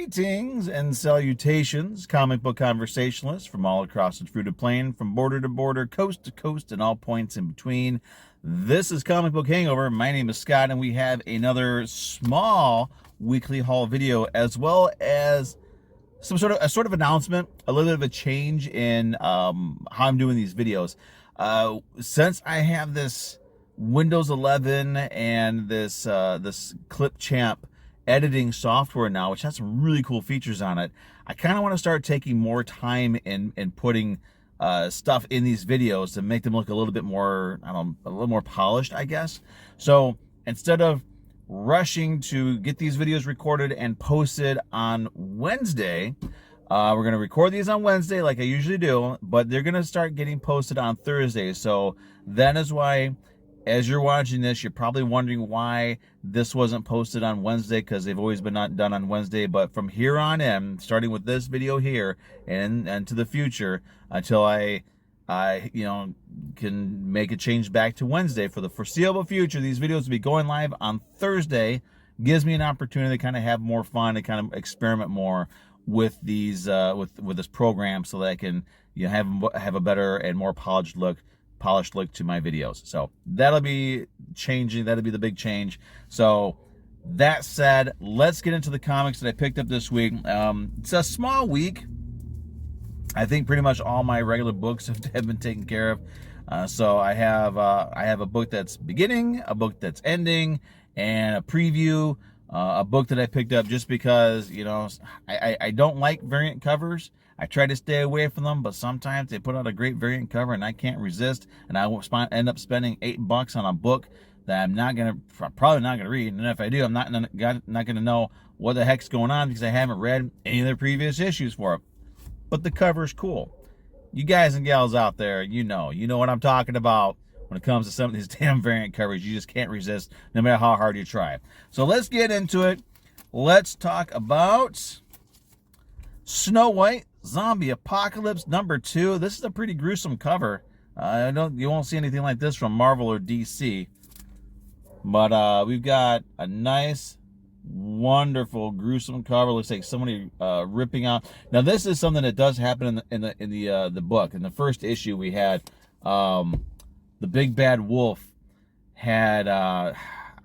Greetings and salutations, comic book conversationalists from all across the fruited plain, from border to border, coast to coast, and all points in between. This is Comic Book Hangover. My name is Scott, and we have another small weekly haul video, as well as some sort of announcement, a little bit of a change in how I'm doing these videos. Since I have this Windows 11 and this Clipchamp editing software now, which has some really cool features on it, I kind of want to start taking more time in putting stuff in these videos to make them look a little bit more, I don't know, a little more polished, I guess. So instead of rushing to get these videos recorded and posted on Wednesday, we're going to record these on Wednesday like I usually do, but they're going to start getting posted on Thursday. So that is why, as you're watching this, you're probably wondering why this wasn't posted on Wednesday, because they've always been not done on Wednesday. But from here on in, starting with this video here and to the future, until I can make a change back to Wednesday for the foreseeable future, these videos will be going live on Thursday. Gives me an opportunity to kind of have more fun and kind of experiment more with these with this program, so that I can have a better and more polished look to my videos. So that'll be changing. That'll be the big change. So that said, let's get into the comics that I picked up this week. It's a small week. I think pretty much all my regular books have been taken care of. So I have a book that's beginning, a book that's ending, and a preview. A book that I picked up just because, I don't like variant covers. I try to stay away from them, but sometimes they put out a great variant cover and I can't resist, and I will end up spending $8 on a book that I'm probably not gonna read. And if I do, I'm not gonna know what the heck's going on, because I haven't read any of the previous issues for it. But the cover's cool. You guys and gals out there, you know what I'm talking about when it comes to some of these damn variant covers. You just can't resist, no matter how hard you try. So let's get into it. Let's talk about Snow White Zombie Apocalypse #2. This is a pretty gruesome cover. You won't see anything like this from Marvel or DC. But we've got a nice, wonderful, gruesome cover. Looks like somebody ripping out. Now this is something that does happen in the book. In the first issue, we had the Big Bad Wolf had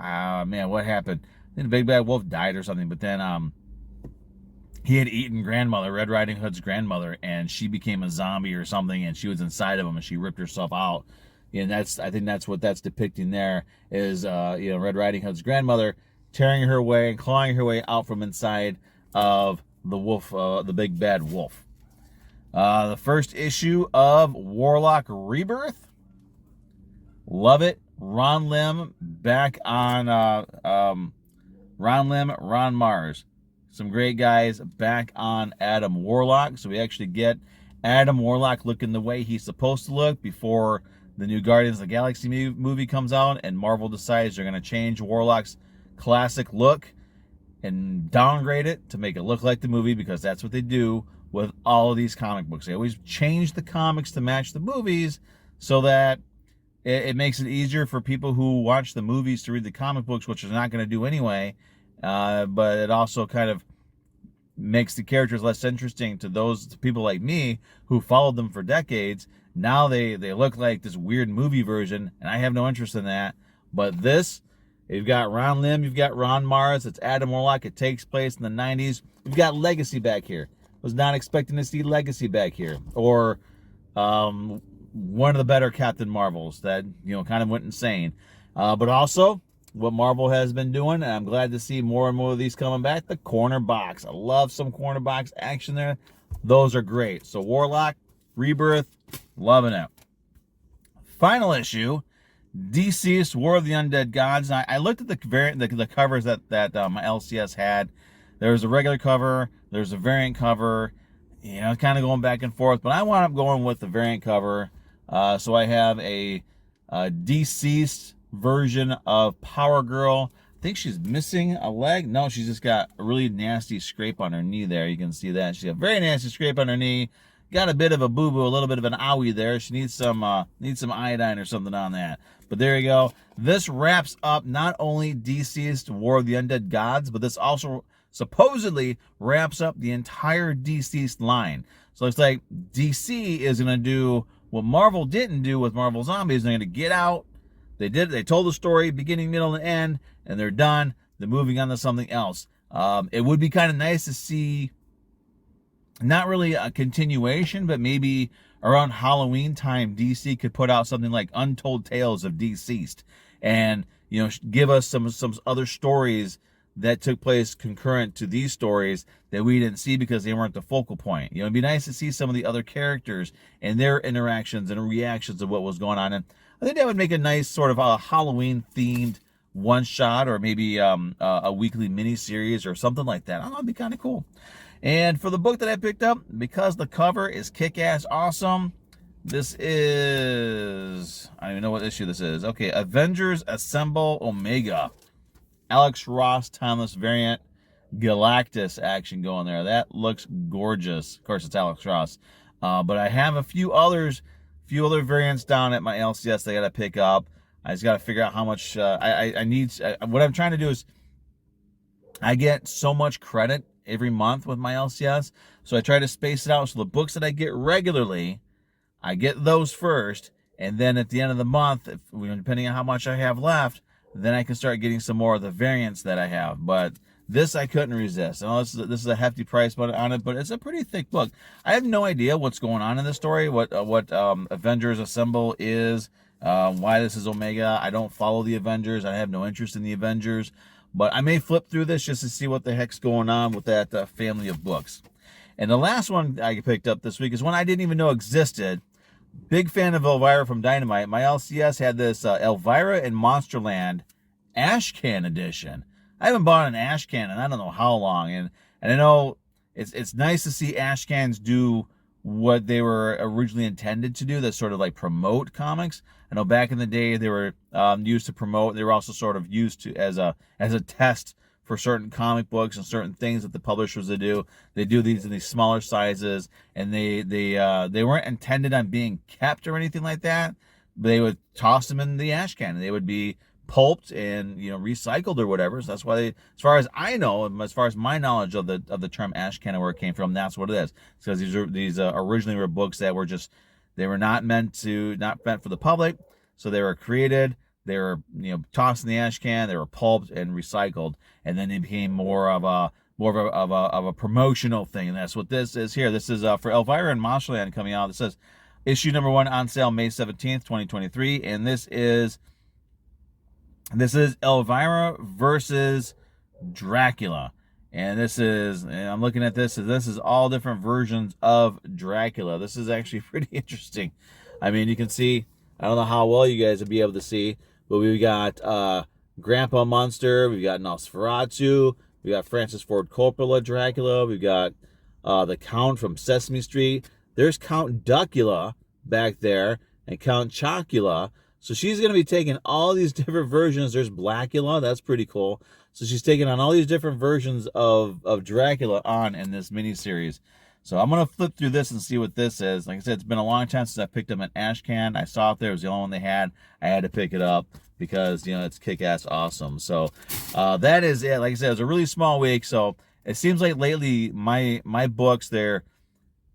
man, what happened? I think the Big Bad Wolf died or something. But then he had eaten grandmother, Red Riding Hood's grandmother, and she became a zombie or something, and she was inside of him, and she ripped herself out. And I think that's what that's depicting there is, Red Riding Hood's grandmother tearing her way and clawing her way out from inside of the wolf, the Big Bad Wolf. The first issue of Warlock Rebirth. Love it. Ron Lim back on Ron Lim, Ron Mars. Some great guys back on Adam Warlock. So we actually get Adam Warlock looking the way he's supposed to look before the new Guardians of the Galaxy movie comes out, and Marvel decides they're going to change Warlock's classic look and downgrade it to make it look like the movie, because that's what they do with all of these comic books. They always change the comics to match the movies, so that it makes it easier for people who watch the movies to read the comic books, which they're not going to do anyway. But it also kind of makes the characters less interesting to those people like me who followed them for decades. Now they look like this weird movie version, and I have no interest in that. But this, you've got Ron Lim, you've got Ron Mars, it's Adam Warlock, it takes place in the 90s. We've got Legacy back here. Was not expecting to see Legacy back here. Or one of the better Captain Marvels that, kind of went insane. But also, what Marvel has been doing, and I'm glad to see more and more of these coming back, the corner box. I love some corner box action there. Those are great. So Warlock Rebirth, loving it. Final issue, DCeased War of the Undead Gods. Now, I looked at the covers that my LCS had. There's a regular cover, there's a variant cover, kind of going back and forth, but I wound up going with the variant cover. So I have a DCeased version of Power Girl. I think she's missing a leg. No, she's just got a really nasty scrape on her knee there. You can see that. She's got a very nasty scrape on her knee. Got a bit of a boo-boo, a little bit of an owie there. She needs some iodine or something on that. But there you go. This wraps up not only DCeased War of the Undead Gods, but this also supposedly wraps up the entire DCeased line. So it's like DC is going to do what Marvel didn't do with Marvel Zombies. They're going to get out. They told the story, beginning, middle, and end, and they're done. They're moving on to something else. It would be kind of nice to see, not really a continuation, but maybe around Halloween time, DC could put out something like Untold Tales of DCeased, and give us some other stories that took place concurrent to these stories that we didn't see because they weren't the focal point. It'd be nice to see some of the other characters and their interactions and reactions of what was going on. And I think that would make a nice sort of a Halloween themed one shot, or maybe a weekly mini series or something like that. I don't know, it'd be kind of cool. And for the book that I picked up, because the cover is kick-ass awesome, this is, I don't even know what issue this is. Okay, Avengers Assemble Omega. Alex Ross Timeless variant, Galactus action going there. That looks gorgeous. Of course, it's Alex Ross. But I have a few other variants down at my LCS that I got to pick up. I just got to figure out how much I need. What I'm trying to do is, I get so much credit every month with my LCS, so I try to space it out. So the books that I get regularly, I get those first, and then at the end of the month, depending on how much I have left, then I can start getting some more of the variants that I have. But this I couldn't resist. I know this is a hefty price on it, but it's a pretty thick book. I have no idea what's going on in this story, what Avengers Assemble is, why this is Omega. I don't follow the Avengers. I have no interest in the Avengers. But I may flip through this just to see what the heck's going on with that family of books. And the last one I picked up this week is one I didn't even know existed. Big fan of Elvira from Dynamite. My LCS had this Elvira in Monsterland Ashcan edition. I haven't bought an Ashcan in I don't know how long, and I know it's nice to see Ashcans do what they were originally intended to do. That sort of like promote comics. I know back in the day they were used to promote. They were also sort of used to as a test for certain comic books and certain things that the publishers would do. They do these in these smaller sizes, and they weren't intended on being kept or anything like that. They would toss them in the ash can, and they would be pulped and recycled or whatever. So that's why they, as far as I know, and as far as my knowledge of the term ash can and where it came from, that's what it is. Because these originally were books that were not meant for the public, so they were created. They were, tossed in the ash can. They were pulped and recycled, and then they became more of a promotional thing. And that's what this is here. This is for Elvira and Monsterland coming out. This says issue number 1 on sale May 17th, 2023, and this is Elvira versus Dracula. And I'm looking at this. This is all different versions of Dracula. This is actually pretty interesting. I mean, you can see. I don't know how well you guys will be able to see. But we've got Grandpa Munster, we've got Nosferatu, we got Francis Ford Coppola Dracula, we've got the Count from Sesame Street. There's Count Duckula back there, and Count Chocula. So she's going to be taking all these different versions. There's Blackula, that's pretty cool. So she's taking on all these different versions of Dracula on in this miniseries. So I'm going to flip through this and see what this is. Like I said, it's been a long time since I picked up an Ashcan. I saw it there. It was the only one they had. I had to pick it up because, it's kick-ass awesome. So that is it. Like I said, it was a really small week. So it seems like lately my books, they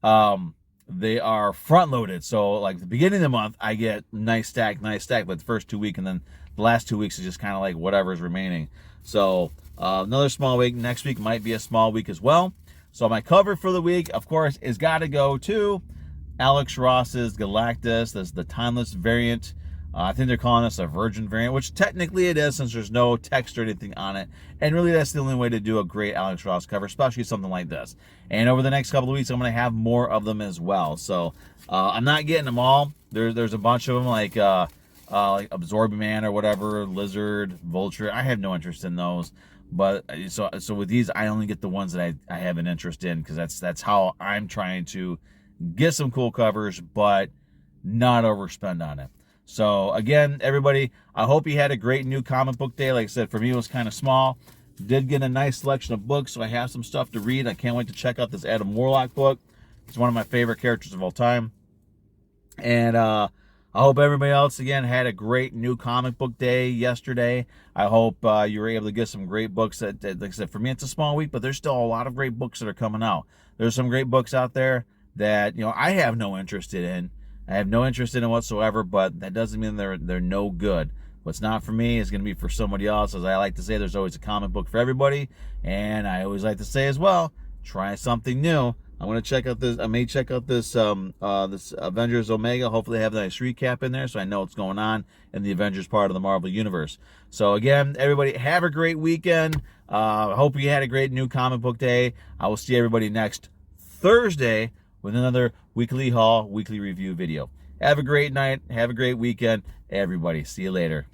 are front-loaded. So like the beginning of the month, I get nice stack. But the first 2 weeks and then the last 2 weeks is just kind of like whatever's remaining. So another small week. Next week might be a small week as well. So my cover for the week, of course, is got to go to Alex Ross's Galactus. That's the timeless variant. I think they're calling this a virgin variant, which technically it is since there's no text or anything on it. And really, that's the only way to do a great Alex Ross cover, especially something like this. And over the next couple of weeks, I'm going to have more of them as well. So I'm not getting them all. There's a bunch of them like Absorbing Man or whatever, Lizard, Vulture. I have no interest in those. But so with these, I only get the ones that I have an interest in, because that's how I'm trying to get some cool covers, but not overspend on it. So again, everybody, I hope you had a great new comic book day. Like I said, for me, it was kind of small. Did get a nice selection of books, so I have some stuff to read. I can't wait to check out this Adam Warlock book. It's one of my favorite characters of all time. And I I hope everybody else, again, had a great new comic book day yesterday. I hope you were able to get some great books. That, like I said, for me, it's a small week, but there's still a lot of great books that are coming out. There's some great books out there that, I have no interest in. I have no interest in it whatsoever, but that doesn't mean they're no good. What's not for me is going to be for somebody else. As I like to say, there's always a comic book for everybody. And I always like to say as well, try something new. I'm gonna check out this. I may check out this this Avengers Omega. Hopefully, they have a nice recap in there, so I know what's going on in the Avengers part of the Marvel Universe. So again, everybody, have a great weekend. Hope you had a great new comic book day. I will see everybody next Thursday with another weekly haul, weekly review video. Have a great night. Have a great weekend, everybody. See you later.